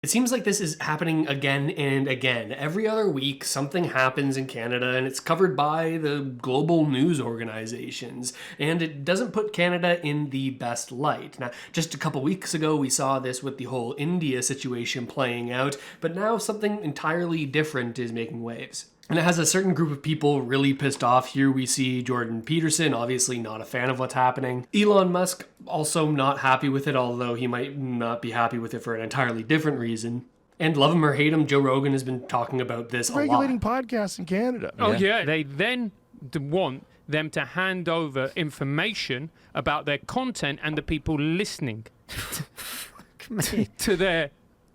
It seems like this is happening again and again. Every other week, something happens in Canada and it's covered by the global news organizations. And it doesn't put Canada in the best light. Now, just a couple weeks ago, we saw this with the whole India situation playing out, but now something entirely different is making waves. And it has a certain group of people really pissed off. Here we see Jordan Peterson, obviously not a fan of what's happening. Elon Musk, also not happy with it, although he might not be happy with it for an entirely different reason. And love him or hate him, Joe Rogan has been talking about this a lot. Regulating podcasts in Canada. Oh, yeah. They then want them to hand over information about their content and the people listening to their...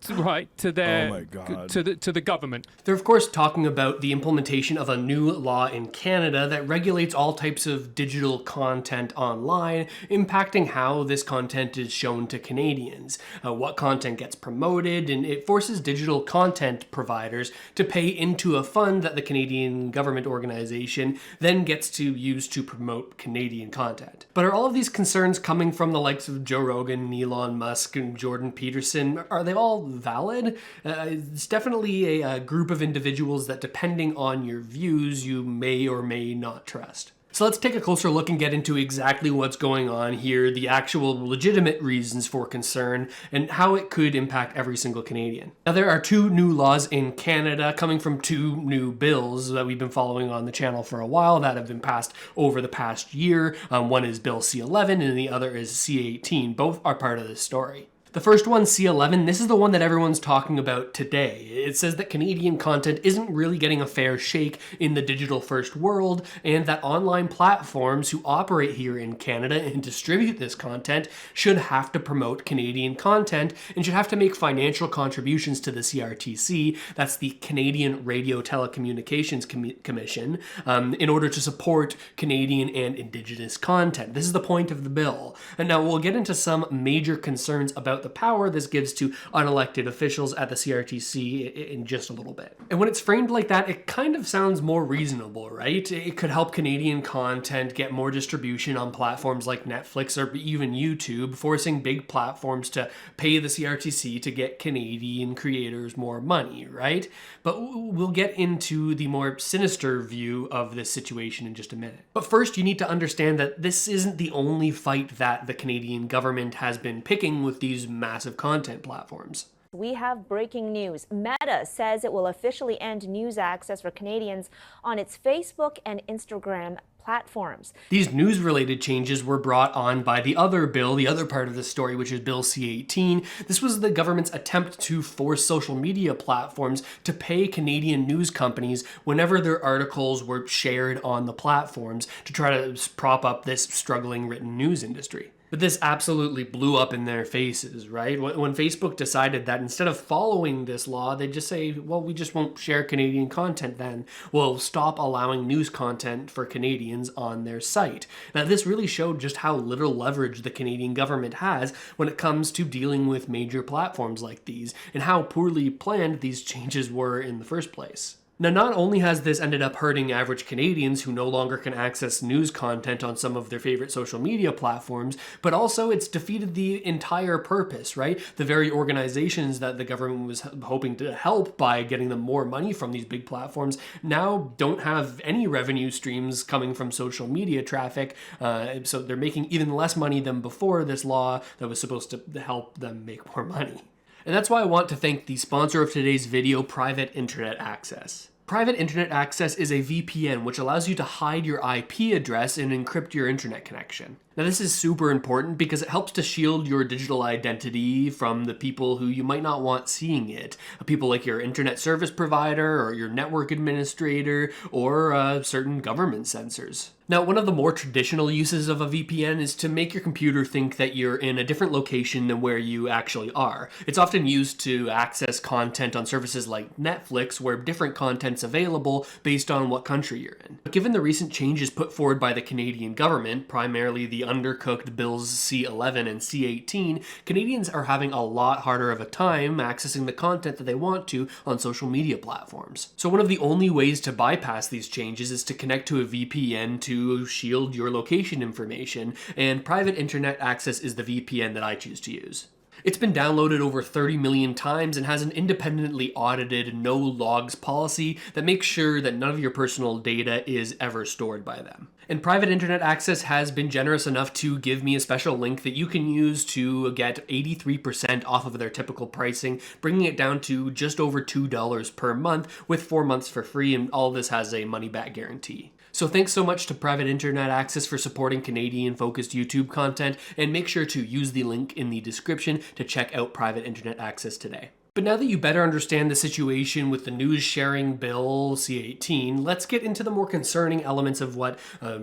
Right, to their, oh my God. to the government. They're of course talking about the implementation of a new law in Canada that regulates all types of digital content online, impacting how this content is shown to Canadians, what content gets promoted, and it forces digital content providers to pay into a fund that the Canadian government organization then gets to use to promote Canadian content. But are all of these concerns coming from the likes of Joe Rogan, Elon Musk, and Jordan Peterson? Are they all valid? It's definitely a group of individuals that, depending on your views, you may or may not trust. So let's take a closer look and get into exactly what's going on here, the actual legitimate reasons for concern, and how it could impact every single Canadian. Now, there are two new laws in Canada coming from two new bills that we've been following on the channel for a while that have been passed over the past year. One is Bill C-11 and the other is C-18. Both are part of this story. The first one, C-11, this is the one that everyone's talking about today. It says that Canadian content isn't really getting a fair shake in the digital-first world, and that online platforms who operate here in Canada and distribute this content should have to promote Canadian content and should have to make financial contributions to the CRTC, that's the Canadian Radio Telecommunications Commission, in order to support Canadian and Indigenous content. This is the point of the bill. And now we'll get into some major concerns about the power this gives to unelected officials at the CRTC in just a little bit. And when it's framed like that, it kind of sounds more reasonable, right? It could help Canadian content get more distribution on platforms like Netflix or even YouTube, forcing big platforms to pay the CRTC to get Canadian creators more money, right? But we'll get into the more sinister view of this situation in just a minute. But first, you need to understand that this isn't the only fight that the Canadian government has been picking with these massive content platforms. We have breaking news. Meta says it will officially end news access for Canadians on its Facebook and Instagram platforms. These news-related changes were brought on by the other bill, the other part of the story, which is Bill C-18. This was the government's attempt to force social media platforms to pay Canadian news companies whenever their articles were shared on the platforms to try to prop up this struggling written news industry. But this absolutely blew up in their faces, right? When Facebook decided that instead of following this law, they'd just say, well, we just won't share Canadian content then. We'll stop allowing news content for Canadians on their site. Now, this really showed just how little leverage the Canadian government has when it comes to dealing with major platforms like these, and how poorly planned these changes were in the first place. Now, not only has this ended up hurting average Canadians who no longer can access news content on some of their favorite social media platforms, but also it's defeated the entire purpose, right? The very organizations that the government was hoping to help by getting them more money from these big platforms now don't have any revenue streams coming from social media traffic, so they're making even less money than before this law that was supposed to help them make more money. And that's why I want to thank the sponsor of today's video, Private Internet Access. Private Internet Access is a VPN which allows you to hide your IP address and encrypt your internet connection. Now, this is super important because it helps to shield your digital identity from the people who you might not want seeing it. People like your internet service provider or your network administrator or certain government censors. Now, one of the more traditional uses of a VPN is to make your computer think that you're in a different location than where you actually are. It's often used to access content on services like Netflix, where different content's available based on what country you're in. But given the recent changes put forward by the Canadian government, primarily the undercooked Bills C-11 and C-18, Canadians are having a lot harder of a time accessing the content that they want to on social media platforms. So one of the only ways to bypass these changes is to connect to a VPN to shield your location information, and Private Internet Access is the VPN that I choose to use. It's been downloaded over 30 million times and has an independently audited no logs policy that makes sure that none of your personal data is ever stored by them. And Private Internet Access has been generous enough to give me a special link that you can use to get 83% off of their typical pricing, bringing it down to just over $2 per month with 4 months for free, and all this has a money-back guarantee. So thanks so much to Private Internet Access for supporting Canadian-focused YouTube content, and make sure to use the link in the description to check out Private Internet Access today. But now that you better understand the situation with the news sharing bill C-18, let's get into the more concerning elements of what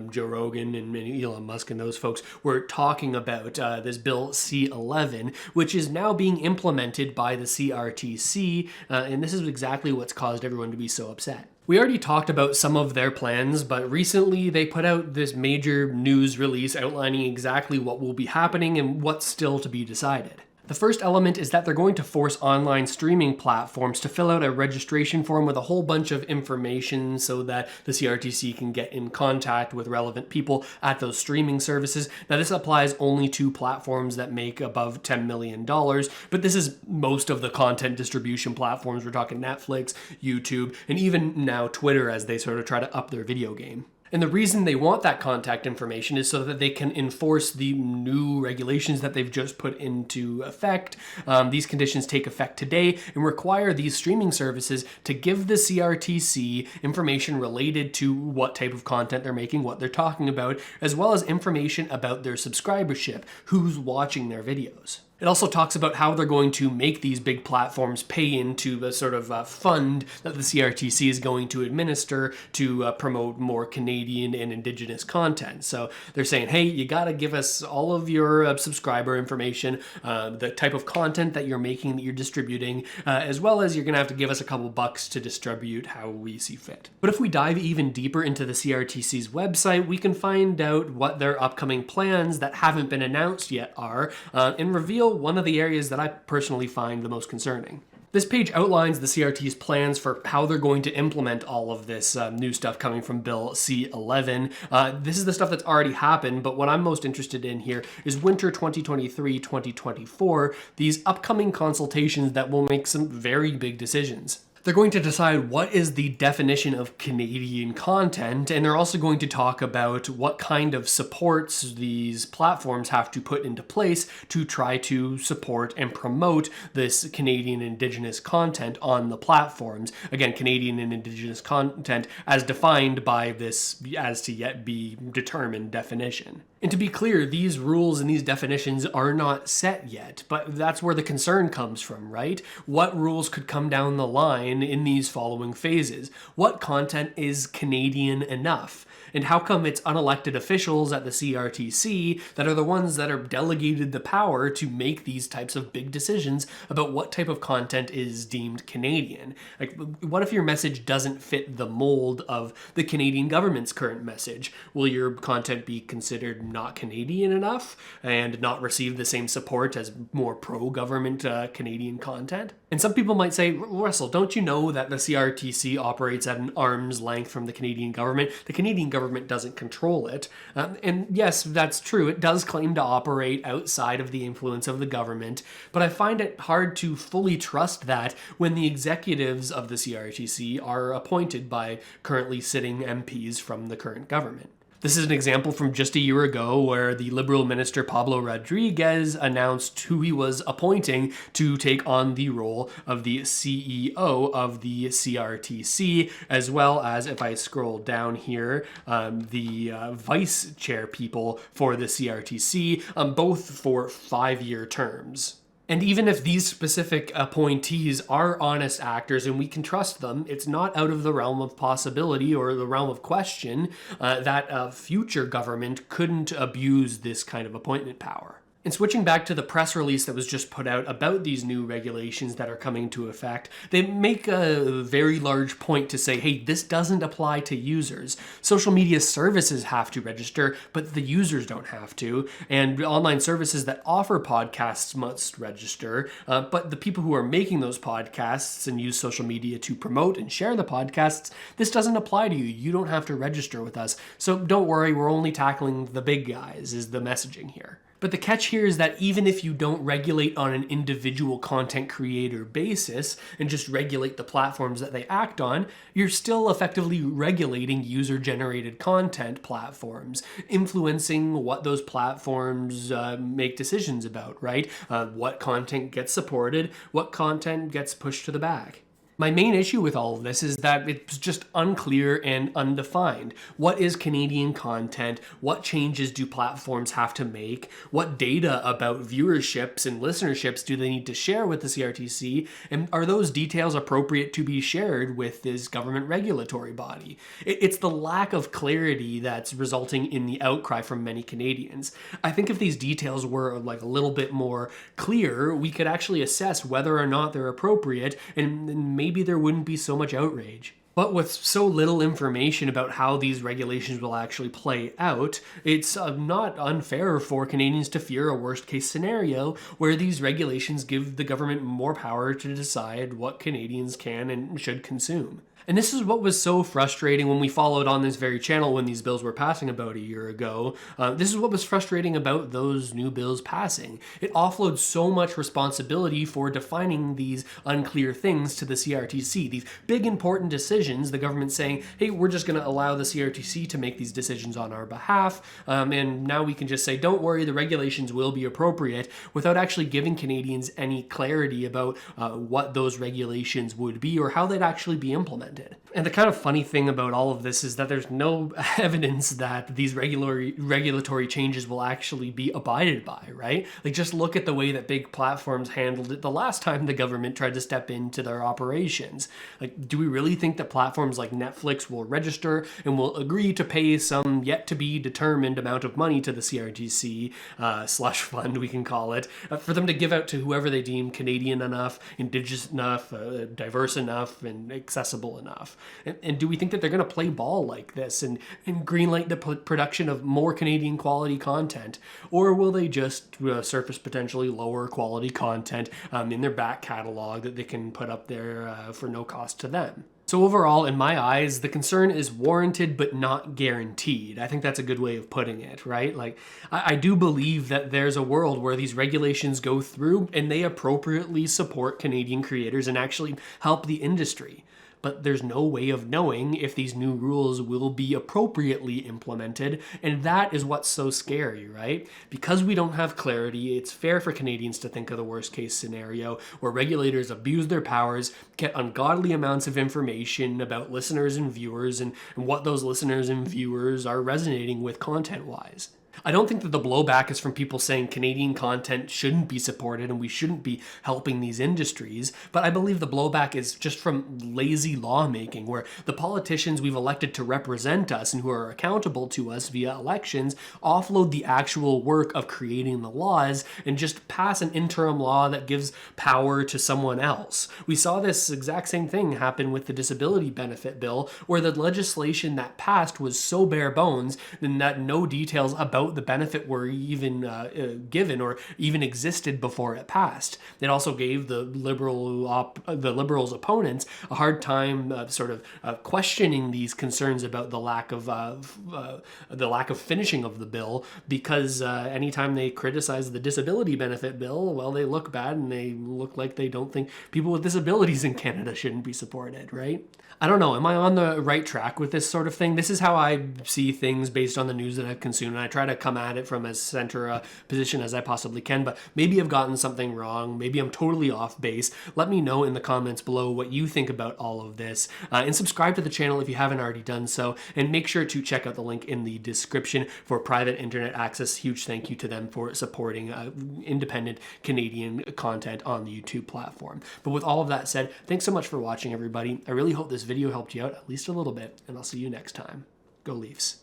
Joe Rogan and Elon Musk and those folks were talking about, this bill C-11, which is now being implemented by the CRTC, and this is exactly what's caused everyone to be so upset. We already talked about some of their plans, but recently they put out this major news release outlining exactly what will be happening and what's still to be decided. The first element is that they're going to force online streaming platforms to fill out a registration form with a whole bunch of information so that the CRTC can get in contact with relevant people at those streaming services. Now, this applies only to platforms that make above $10 million, but this is most of the content distribution platforms. We're talking Netflix, YouTube, and even now Twitter as they sort of try to up their video game. And the reason they want that contact information is so that they can enforce the new regulations that they've just put into effect. These conditions take effect today and require these streaming services to give the CRTC information related to what type of content they're making, what they're talking about, as well as information about their subscribership, who's watching their videos. It also talks about how they're going to make these big platforms pay into the sort of fund that the CRTC is going to administer to promote more Canadian and Indigenous content. So they're saying, hey, you got to give us all of your subscriber information, the type of content that you're making, that you're distributing, as well as you're going to have to give us a couple bucks to distribute how we see fit. But if we dive even deeper into the CRTC's website, we can find out what their upcoming plans that haven't been announced yet are, and reveal one of the areas that I personally find the most concerning. This page outlines the CRT's plans for how they're going to implement all of this new stuff coming from Bill C-11. This is the stuff that's already happened, but what I'm most interested in here is winter 2023-2024, these upcoming consultations that will make some very big decisions. They're going to decide what is the definition of Canadian content, and they're also going to talk about what kind of supports these platforms have to put into place to try to support and promote this Canadian Indigenous content on the platforms. Again, Canadian and Indigenous content as defined by this as to yet be determined definition. And to be clear, these rules and these definitions are not set yet, but that's where the concern comes from, right? What rules could come down the line in these following phases? What content is Canadian enough? And how come it's unelected officials at the CRTC that are the ones that are delegated the power to make these types of big decisions about what type of content is deemed Canadian? Like, what if your message doesn't fit the mold of the Canadian government's current message? Will your content be considered not Canadian enough and not receive the same support as more pro-government Canadian content? And some people might say, Russell, don't you know that the CRTC operates at an arm's length from the Canadian government? The Canadian government doesn't control it. And yes, that's true. It does claim to operate outside of the influence of the government, but I find it hard to fully trust that when the executives of the CRTC are appointed by currently sitting MPs from the current government. This is an example from just a year ago where the Liberal minister Pablo Rodriguez announced who he was appointing to take on the role of the CEO of the CRTC, as well as, if I scroll down here, the vice chair people for the CRTC, both for 5-year terms. And even if these specific appointees are honest actors and we can trust them, it's not out of the realm of possibility or the realm of question that a future government couldn't abuse this kind of appointment power. And switching back to the press release that was just put out about these new regulations that are coming into effect, they make a very large point to say, hey, this doesn't apply to users. Social media services have to register, but the users don't have to. And online services that offer podcasts must register, but the people who are making those podcasts and use social media to promote and share the podcasts, this doesn't apply to you. You don't have to register with us. So don't worry, we're only tackling the big guys, is the messaging here. But the catch here is that even if you don't regulate on an individual content creator basis and just regulate the platforms that they act on, you're still effectively regulating user-generated content platforms, influencing what those platforms make decisions about, right? What content gets supported, what content gets pushed to the back. My main issue with all of this is that it's just unclear and undefined. What is Canadian content? What changes do platforms have to make? What data about viewerships and listenerships do they need to share with the CRTC? And are those details appropriate to be shared with this government regulatory body? It's the lack of clarity that's resulting in the outcry from many Canadians. I think if these details were like a little bit more clear, we could actually assess whether or not they're appropriate, and maybe there wouldn't be so much outrage. But with so little information about how these regulations will actually play out, it's not unfair for Canadians to fear a worst-case scenario where these regulations give the government more power to decide what Canadians can and should consume. And this is what was so frustrating when we followed on this very channel when these bills were passing about a year ago. This is what was frustrating about those new bills passing. It offloads so much responsibility for defining these unclear things to the CRTC. These big important decisions, the government saying, hey, we're just going to allow the CRTC to make these decisions on our behalf. And now we can just say, don't worry, the regulations will be appropriate, without actually giving Canadians any clarity about what those regulations would be or how they'd actually be implemented. And the kind of funny thing about all of this is that there's no evidence that these regulatory changes will actually be abided by, right? Like, just look at the way that big platforms handled it the last time the government tried to step into their operations. Like, do we really think that platforms like Netflix will register and will agree to pay some yet to be determined amount of money to the CRTC slush fund, we can call it, for them to give out to whoever they deem Canadian enough, Indigenous enough, diverse enough, and accessible enough? And do we think that they're going to play ball like this and greenlight the production of more Canadian quality content? Or will they just surface potentially lower quality content in their back catalog that they can put up there for no cost to them? So overall, in my eyes, the concern is warranted but not guaranteed. I think that's a good way of putting it, right? Like, I do believe that there's a world where these regulations go through and they appropriately support Canadian creators and actually help the industry. But there's no way of knowing if these new rules will be appropriately implemented, and that is what's so scary, right? Because we don't have clarity, it's fair for Canadians to think of the worst case scenario, where regulators abuse their powers, get ungodly amounts of information about listeners and viewers, and what those listeners and viewers are resonating with content-wise. I don't think that the blowback is from people saying Canadian content shouldn't be supported and we shouldn't be helping these industries, but I believe the blowback is just from lazy lawmaking, where the politicians we've elected to represent us and who are accountable to us via elections offload the actual work of creating the laws and just pass an interim law that gives power to someone else. We saw this exact same thing happen with the disability benefit bill, where the legislation that passed was so bare bones that no details about the benefit were even given or even existed before it passed. It also gave the Liberals' opponents a hard time questioning these concerns about the lack of finishing of the bill, because anytime they criticize the disability benefit bill, well, they look bad and they look like they don't think people with disabilities in Canada shouldn't be supported, right? I don't know, am I on the right track with this sort of thing? This is how I see things based on the news that I've consumed, and I try to come at it from as center a position as I possibly can, but maybe I've gotten something wrong, maybe I'm totally off base. Let me know in the comments below what you think about all of this, and subscribe to the channel if you haven't already done so, and make sure to check out the link in the description for private internet access. Huge thank you to them for supporting independent Canadian content on the YouTube platform. But with all of that said, thanks so much for watching, everybody. I really hope this video helped you out at least a little bit, and I'll see you next time. Go Leafs.